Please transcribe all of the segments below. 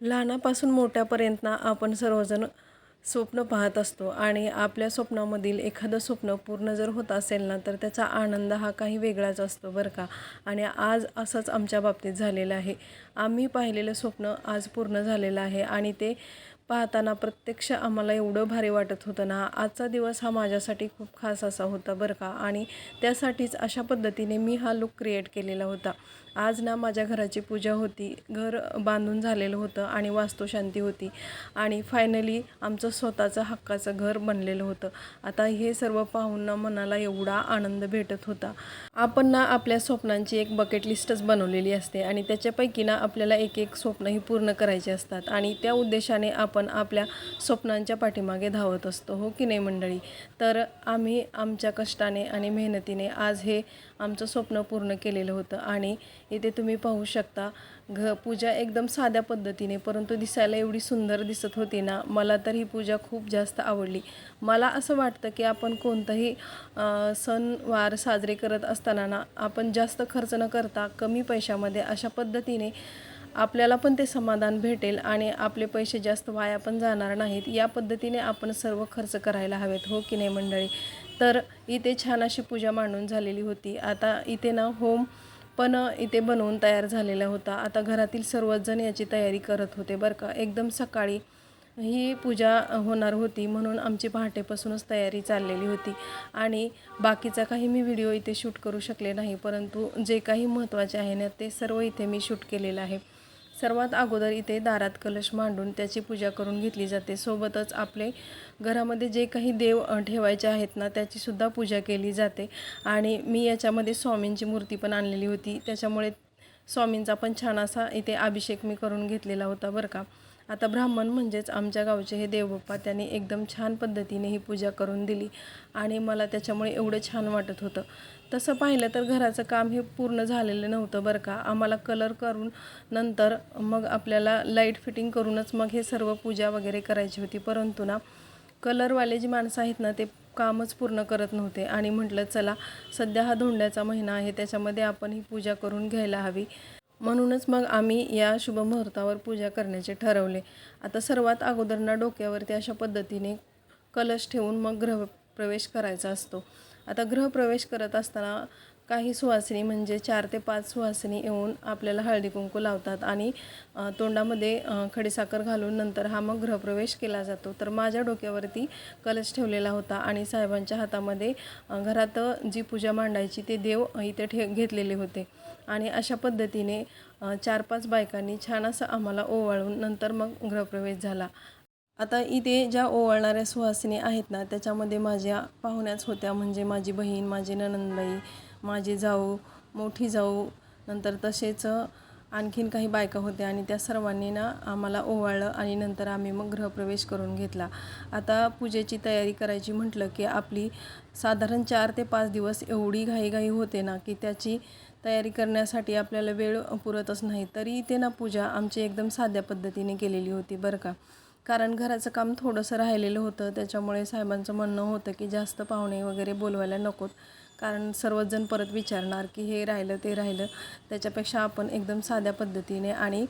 लहानापासून मोठ्यापर्यंत ना आपण सर्वजण स्वप्न पाहत असतो आणि आपल्या स्वप्नामधील एखादं स्वप्न पूर्ण जर होत असेल ना तर त्याचा आनंद हा काही वेगळाच असतो बरं का. आणि आज असंच आमच्या बाबतीत झालेलं आहे. आम्ही पाहिलेलं स्वप्न आज पूर्ण झालेलं आहे आणि ते पाहताना प्रत्यक्ष आम्हाला एवढं भारी वाटत होतं ना. आजचा दिवस हा माझ्यासाठी खूप खास असा होता बरं का. आणि त्यासाठीच अशा पद्धतीने मी हा लूक क्रिएट केलेला होता. आज ना माझ्या घराची पूजा होती, घर बांधून झालेलं होतं आणि वास्तुशांती होती आणि फायनली आमचं स्वतःचं हक्काचं घर बनलेलं होतं. आता हे सर्व पाहून ना मनाला एवढा आनंद भेटत होता. आपण ना आपल्या स्वप्नांची एक बकेट लिस्टच बनवलेली असते आणि त्याच्यापैकी ना आपल्याला एक एक स्वप्नही पूर्ण करायचे असतात आणि त्या उद्देशाने आपण आपल्या स्वप्नांच्या पाठीमागे धावत असतो, हो की नाही मंडळी. तर आम्ही आमच्या कष्टाने आणि मेहनतीने आज हे आमचं स्वप्न पूर्ण केलेलं होतं. आणि इथे तुम्ही पाहू शकता पूजा एकदम साध्या पद्धतीने परंतु दिसायला एवढी सुंदर दिसत होती ना. मला तर ही पूजा खूप जास्त आवडली. मला असं वाटतं की आपण कोणताही सणवार साजरे करत असताना ना आपण जास्त खर्च न करता कमी पैशामध्ये अशा पद्धतीने आपल्याला पण ते समाधान भेटेल आणि आपले पैसे जास्त वाया पण जाणार नाहीत, या पद्धतीने आपण सर्व खर्च करायला हवेत, हो की नाही मंडळी. तर इथे छान अशी पूजा मांडून झालेली होती. आता इथे ना होम पण इथे बनवून तयार झालेला होता. आता घरातील सर्वच जण याची तयारी करत होते बरं का. एकदम सकाळी ही पूजा होणार होती म्हणून आमची पहाटेपासूनच तयारी चाललेली होती आणि बाकीचा काही मी व्हिडिओ इथे शूट करू शकले नाही, परंतु जे काही महत्त्वाचे आहे ना ते सर्व इथे मी शूट केलेलं आहे. सर्वात अगोदर इथे दारात कलश मांडून त्याची पूजा करून घेतली जाते. सोबतच आपले घरामध्ये जे काही देव ठेवायचे आहेत ना त्याचीसुद्धा पूजा केली जाते. आणि मी याच्यामध्ये स्वामींची मूर्ती पण आणलेली होती, त्याच्यामुळे स्वामींचा पण छान असा इथे अभिषेक मी करून घेतलेला होता बरं का. आता ब्राह्मण म्हणजेच आमच्या गावचे हे देवबाप्पा त्यांनी एकदम छान पद्धतीने ही पूजा करून दिली आणि मला त्याच्यामुळे एवढं छान वाटत होतं. तसं पाहिलं तर घराचं काम हे पूर्ण झालेलं नव्हतं बरं का. आम्हाला कलर करून नंतर मग आपल्याला लाईट फिटिंग करूनच मग हे सर्व पूजा वगैरे करायची होती, परंतु ना कलरवाले जी माणसं आहेत ना ते कामच पूर्ण करत नव्हते आणि म्हटलं चला सध्या हा धोंड्याचा महिना आहे त्याच्यामध्ये आपण ही पूजा करून घ्यायला हवी, म्हणूनच मग आम्ही या शुभ मुहूर्तावर पूजा करण्याचे ठरवले. आता सर्वात अगोदर ना डोक्यावरती अशा पद्धतीने कलश ठेवून मग गृहप्रवेश करायचा असतो. आता गृहप्रवेश करत असताना काही सुवासिनी म्हणजे 4 ते 5 सुवासिनी येऊन आपल्याला हळदी कुंकू लावतात आणि तोंडामध्ये खडीसाखर घालून नंतर हा मग गृहप्रवेश केला जातो. तर माझ्या डोक्यावरती कलश ठेवलेला होता आणि साहेबांच्या हातामध्ये घरात जी पूजा मांडायची ते देव इथे घेतलेले होते आणि अशा पद्धतीने 4-5 बायकांनी छान असं आम्हाला ओवाळून नंतर मग गृहप्रवेश झाला. आता इथे ज्या ओवाळणाऱ्या सुहासिनी आहेत ना त्याच्यामध्ये माझ्या पाहुण्याच होत्या, म्हणजे माझी बहीण, माझी नणंदबाई, माझी जाऊ, मोठी जाऊ, नंतर तसेच आणखीन काही बायका होत्या आणि त्या सर्वांनी ना आम्हाला ओवाळलं आणि नंतर आम्ही मग गृहप्रवेश करून घेतला. आता पूजेची तयारी करायची म्हटलं की आपली साधारण 4 ते 5 दिवस एवढी घाईघाई होते ना की त्याची तयारी करण्यासाठी आपल्याला वेळ पुरतच नाही. तरी इथे ना पूजा आमची एकदम साध्या पद्धतीने केलेली होती बरं का. कारण घराचं काम थोडंसं राहिलेलं होतं, त्याच्यामुळे साहेबांचं म्हणणं होतं की जास्त पाहुणे वगैरे बोलवायला नकोत, कारण सर्वच जण परत विचारणार की हे राहिलं ते राहिलं. त्याच्यापेक्षा आपण एकदम साध्या पद्धतीने आणि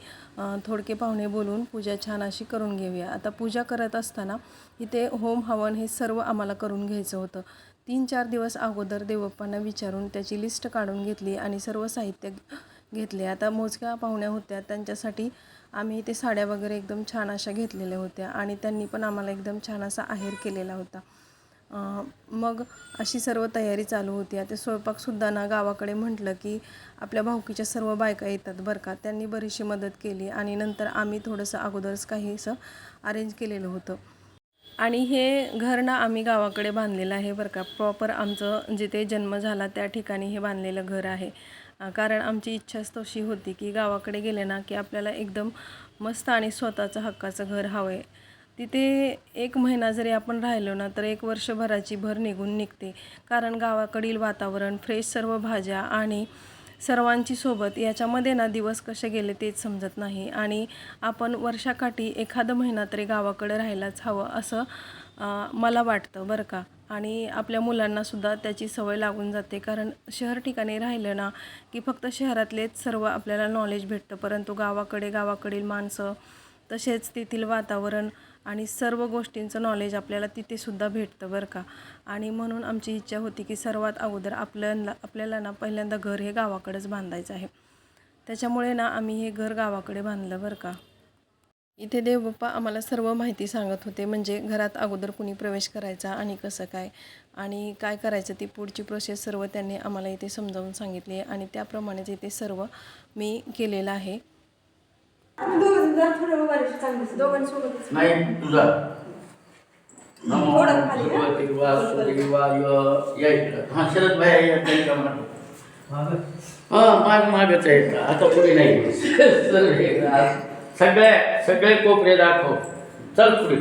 थोडके पाहुणे बोलवून पूजा छान अशी करून घेऊया. आता पूजा करत असताना इथे होम हवन हे सर्व आम्हाला करून घ्यायचं होतं. 3-4 दिवस अगोदर देवबाप्पांना विचारून त्याची लिस्ट काढून घेतली आणि सर्व साहित्य घेतले. आता मोजक्या पाहुण्या होत्या त्यांच्यासाठी आम्ही इथे साड्या वगैरे एकदम छान अशा घेतलेल्या होत्या आणि त्यांनी पण आम्हाला एकदम छान असा आहेर केलेला होता. मग अशी सर्व तयारी चालू होती. आता स्वयंपाकसुद्धा ना गावाकडे म्हटलं की आपल्या भाऊकीच्या सर्व बायका येतात बरं का. त्यांनी बरीचशी मदत केली आणि नंतर आम्ही थोडंसं अगोदरच काहीसं अरेंज केलेलं होतं. आणि हे घर ना आम्ही गावाकडे बांधलेलं आहे बरं का. प्रॉपर आमचं जिथे जन्म झाला त्या ठिकाणी हे बांधलेलं घर आहे. कारण आमची इच्छाच तशी होती की गावाकडे गेले ना की आपल्याला एकदम मस्त आणि स्वतःचं हक्काचं घर हवं आहे. तिथे 1 महिना जरी आपण राहिलो ना तर 1 वर्षभराची भर निघून निघते. कारण गावाकडील वातावरण, फ्रेश सर्व भाज्या आणि सर्वांची सोबत याच्यामध्ये ना दिवस कसे गेले तेच समजत नाही आणि आपण वर्षाकाठी एखादा महिना तरी गावाकडे राहायलाच हवं असं मला वाटतं बरं का. आणि आपल्या मुलांनासुद्धा त्याची सवय लागून जाते, कारण शहर ठिकाणी राहिलं ना की फक्त शहरातलेच सर्व आपल्याला नॉलेज भेटतं, परंतु गावाकडे गावाकडील माणसं, तसेच तेथील वातावरण आणि सर्व गोष्टींचं नॉलेज आपल्याला तिथेसुद्धा भेटतं बरं का. आणि म्हणून आमची इच्छा होती की सर्वात अगोदर आपल्याला ना पहिल्यांदा घर हे गावाकडेच बांधायचं आहे. त्याच्यामुळे ना आम्ही हे घर गावाकडे बांधलं बरं का. इथे देवबाप्पा आम्हाला सर्व माहिती सांगत होते, म्हणजे घरात अगोदर कुणी प्रवेश करायचा आणि कसं काय आणि काय करायचं ती पुढची प्रोसेस सर्व त्यांनी आम्हाला इथे समजावून सांगितली आहे आणि त्याप्रमाणेच इथे सर्व मी केलेलं आहे. नाही तुझा नमो भगवते वासुदेवाय या इकडं. हा शरद भाई या का म्हणतो. मागच आहे आता पुढे नाही. सगळे कोपरे दाखव. चल पुढे.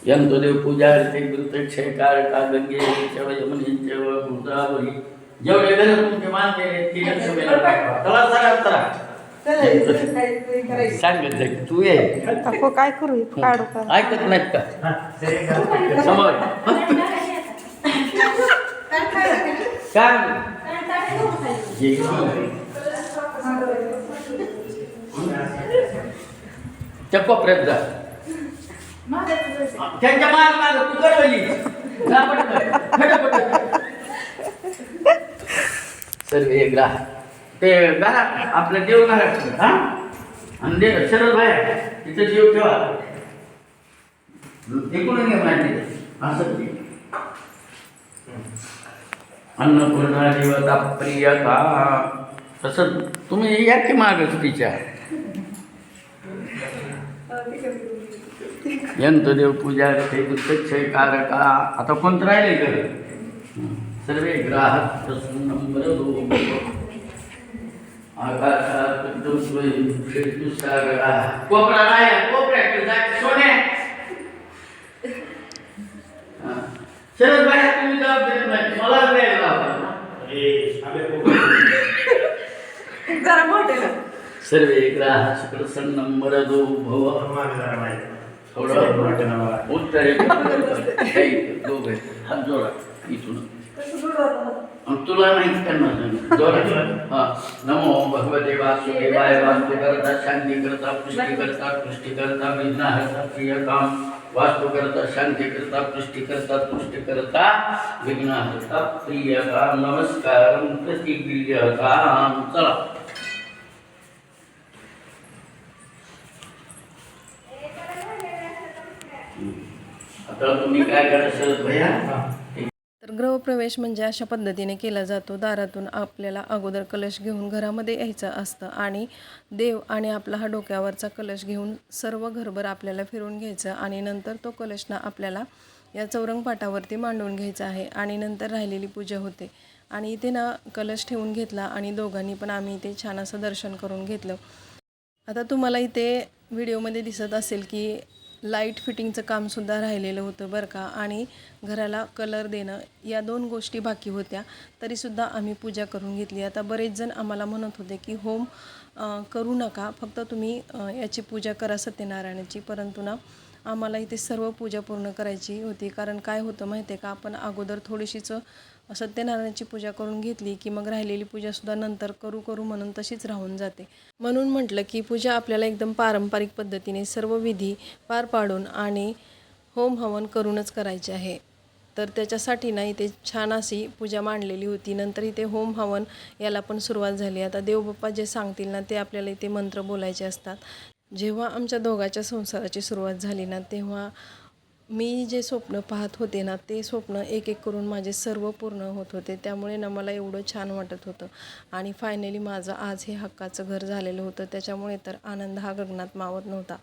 यंतदेव पूजा ते गुरुक्षयकार का गंगे यमुनेश्वर गोदावरी जेवढे घर तुमचे मानले ते चला सांगत जाईल तू ये. काय करू काढू का ऐकत नाहीत का समोर त्या कोपऱ्यात जा. त्यांच्या माग तू करवली सर्व ग्राह ते घरा आपलं देव घरात हा आणि शरद भाई तिथे जीव ठेवा. तिकडून घे माहिती असं अन्नपूर्णा देवता प्रियता तसं तुम्ही या की मागच तिच्या. यंतदेव पूजा ते गुरुक्षय कारका. आता कोणतं राहिले घर सर्वे ग्राहक आकाशात कोपरा नाही कोपऱ्यात सोने. शरद भाई तुम्ही जबाबदारी नाही मला सर्वे ग्राहक प्रसन्नं वरदो भव. उत्तरे दोघे हात जोडा इथून तुला नाही त्यांना. नमो भगवते वासुदेवाय वास्तु करता शांती करता पुष्टी करता विघ्नहर्ता प्रियकाम. वास्तु करता शांती करता पुष्टी करता विघ्नहर्ता प्रियकाम. नमस्कार प्रतिप्रियकाम. चला आता तुम्ही काय करा शरद भैया. तर गृहप्रवेश म्हणजे अशा पद्धतीने केला जातो. दारातून आपल्याला अगोदर कलश घेऊन घरामध्ये यायचं असतं आणि देव आणि आपला हा डोक्यावरचा कलश घेऊन सर्व घरभर आपल्याला फिरून घ्यायचं आणि नंतर तो कलश ना आपल्याला या चौरंग पाटावरती मांडून घ्यायचा आहे आणि नंतर राहिलेली पूजा होते. आणि इथे ना कलश ठेवून घेतला आणि दोघांनी पण आम्ही इथे छान असं दर्शन करून घेतलं. आता तुम्हाला इथे व्हिडिओमध्ये दिसत असेल की लाईट फिटिंगचं कामसुद्धा राहिलेलं होतं बरं का. आणि घराला कलर देणं या 2 गोष्टी बाकी होत्या, तरीसुद्धा आम्ही पूजा करून घेतली. आता बरेच जण आम्हाला म्हणत होते की होम करू नका, फक्त तुम्ही याची पूजा करा सत्यनारायणाची. परंतु ना आम्हाला इथे सर्व पूजा पूर्ण करायची होती. कारण काय होतं माहिती आहे का, आपण अगोदर थोडीशीच सत्यनारायणाची पूजा करून घेतली की मग राहिलेली पूजासुद्धा नंतर करू म्हणून तशीच राहून जाते. म्हणून म्हटलं की पूजा आपल्याला एकदम पारंपरिक पद्धतीने सर्व विधी पार पाडून आणि होम हवन करूनच करायचे आहे. तर त्याच्यासाठी ना इथे छान अशी पूजा मांडलेली होती. नंतर इथे होम हवन याला पण सुरुवात झाली. आता देवबाप्पा जे सांगतील ना ते आपल्याला इथे मंत्र बोलायचे असतात. जेव्हा आमच्या दोघांच्या संसाराची सुरुवात झाली ना तेव्हा मी जे स्वप्न पाहत होते ना ते स्वप्न एक करून माझे सर्व पूर्ण होत होते. त्यामुळे ना मला एवढं छान वाटत होतं आणि फायनली माझं आज हे हक्काचं घर झालेलं होतं. त्याच्यामुळे तर आनंद हा गगनात मावत नव्हता.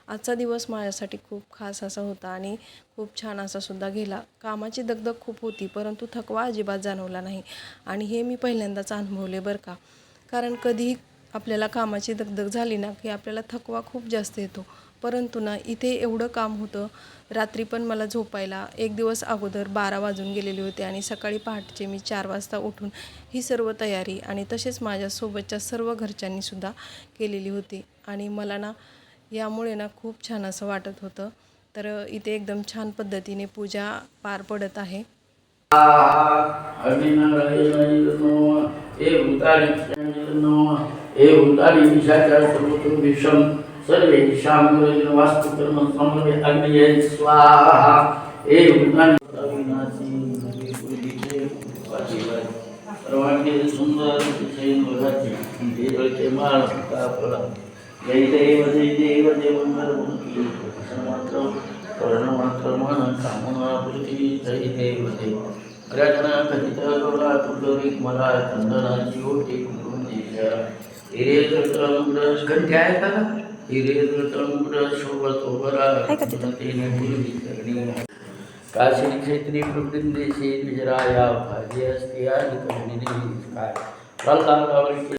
आजचा दिवस माझ्यासाठी खूप खास असा होता आणि खूप छान असा सुद्धा गेला. कामाची दगदग खूप होती परंतु थकवा अजिबात जाणवला नाही आणि हे मी पहिल्यांदाच अनुभवले बरं का. कारण कधी आपल्याला कामाची दगदग झाली ना की आपल्याला थकवा खूप जास्त येतो. परंतु ना इथे एवढं काम होतं. रात्री पण मला झोपायला एक दिवस अगोदर 12 वाजून गेलेले होते आणि सकाळी पहाटेचे मी 4 वाजता उठून ही सर्व तयारी आणि तसेच माझ्यासोबतच्या सर्व घरच्यांनीसुद्धा केलेली होती. आणि मला ना यामुळे ना खूप छान असं वाटत होतं. तर इथे एकदम छान पद्धतीने पूजा पार पडत आहे. हे भूतानी विषाचा समुद्र विषम सर्वे शामग्रज वास्तुकर्म समवे अग्निये स्वाहा एवं अविनाशी नवी पूजिते वाचिवाय सर्वांगे सुंदर शयन बघाचे देवळचे माळ का फळ जय देव जय मंगलमूर्ती सर्वत्र कर्णमात्र मन कामना पूर्ती जय देव राजना कथित गौरा तुलरिक मला चंदनाची ओटी कुंकुम दिशा हिरे तळमुड घंटे आहे का हिरे तळमुड शोभत ओबरा तेने पूर्वी करणी काशी क्षेत्री प्रवृंदेशी विजराया भाजी असते आणि करणीने काय प्रल्हादावरती.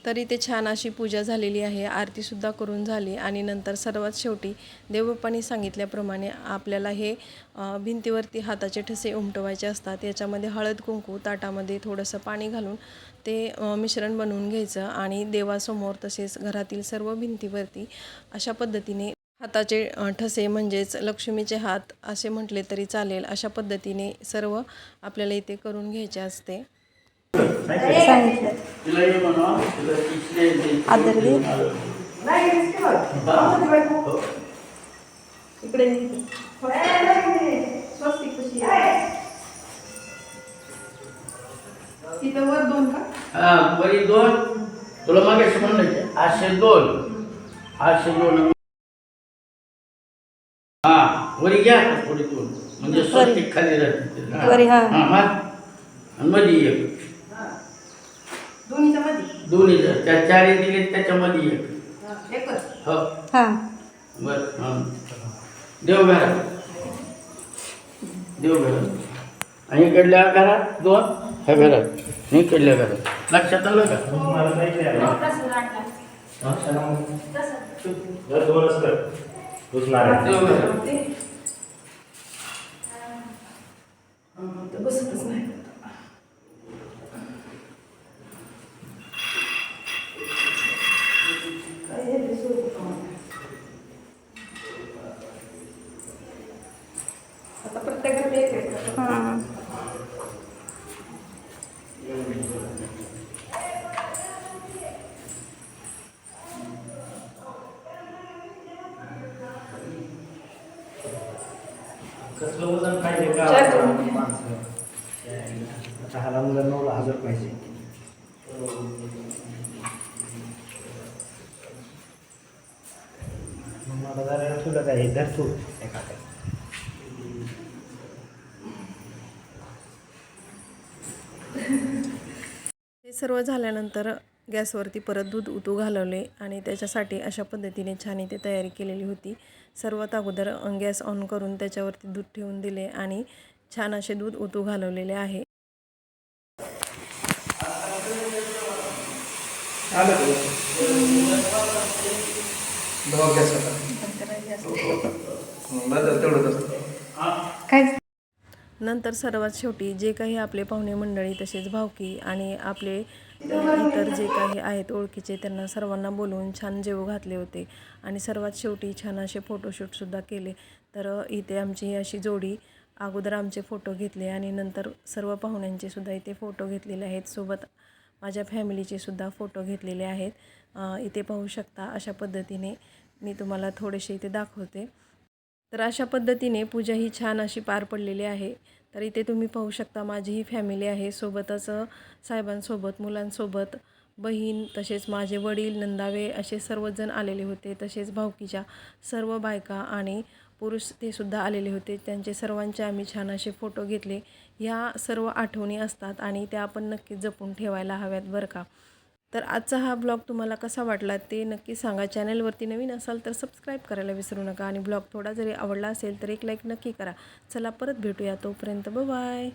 तर इथे छान अशी पूजा झालेली आहे, आरतीसुद्धा करून झाली आणि नंतर सर्वात शेवटी देवबाप्पांनी सांगितल्याप्रमाणे आपल्याला हे भिंतीवरती हाताचे ठसे उमटवायचे असतात. याच्यामध्ये हळद कुंकू ताटामध्ये थोडंसं पाणी घालून ते मिश्रण बनवून घ्यायचं आणि देवासमोर तसेच घरातील सर्व भिंतीवरती अशा पद्धतीने हाताचे ठसे म्हणजेच लक्ष्मीचे हात असे म्हटले तरी चालेल, अशा पद्धतीने सर्व आपल्याला इथे करून घ्यायचे असते. सांगितलं तिला हे म्हणा तिला तिसरे आदर दे. इकडे तिथं वर 2 का? हा वरी 2 तुला मागे म्हणलं आशे 2 हा वरी घ्या थोडी 2 म्हणजे स्वस्तिक खाली राहते वरी हा आणि मध्ये एक दोन्हीचं त्या 4 दिले त्याच्यामध्ये एक हो हा बरं हां देवघरात आणि इकडल्या घरात 2 ह्या घरात इकडल्या घरात लक्षात आलं का बसतच नाही. आता प्रत्येकाकडे एक हा कसलं वजन पाहिजे का माणसं आता ह्याला मुलं 9,000 पाहिजे. मग मला जरा ठेवलं काय धरतो एका हे सर्व झाल्यानंतर गॅसवरती परत दूध उतू घालवले आणि त्याच्यासाठी अशा पद्धतीने छान इथे तयारी केलेली होती. सर्वात अगोदर गॅस ऑन करून त्याच्यावरती दूध ठेवून दिले आणि छान असे दूध उतू घालवलेले आहे. काय नंतर सर्वात शेवटी जे काही आपले पाहुणे मंडळी तसेच भावकी आणि आपले इतर जे काही आहेत ओळखीचे त्यांना सर्वांना बोलवून छान जेवू घातले होते आणि सर्वात शेवटी छान असे फोटोशूटसुद्धा केले. तर इथे आमची ही अशी जोडी अगोदर आमचे फोटो घेतले आणि नंतर सर्व पाहुण्यांचे सुद्धा इथे फोटो घेतलेले आहेत. सोबत माझ्या फॅमिलीचे सुद्धा फोटो घेतलेले आहेत. इथे पाहू शकता अशा पद्धतीने मी तुम्हाला थोडेसे इथे दाखवते. तर अशा पद्धतीने पूजा ही छान अशी पार पडलेली आहे. तर इथे तुम्ही पाहू शकता माझी ही फॅमिली आहे. सोबतच साहेबांसोबत मुलांसोबत बहीण तसेच माझे वडील नंदावे असे सर्वजण आलेले होते. तसेच भावकीच्या सर्व बायका आणि पुरुष ते सुद्धा आलेले होते. त्यांचे सर्वांचे आम्ही छान असे फोटो घेतले. ह्या सर्व आठवणी असतात आणि त्या आपण नक्कीच जपून ठेवायला हव्यात बरं का. तर आजचा हा ब्लॉग तुम्हाला कसा वाटला ते नक्की सांगा. चॅनलवरती नवीन असाल तर सबस्क्राईब करायला विसरू नका आणि ब्लॉग थोडा जरी आवडला असेल तर एक लाईक नक्की करा. चला परत भेटूया, तोपर्यंत बाय.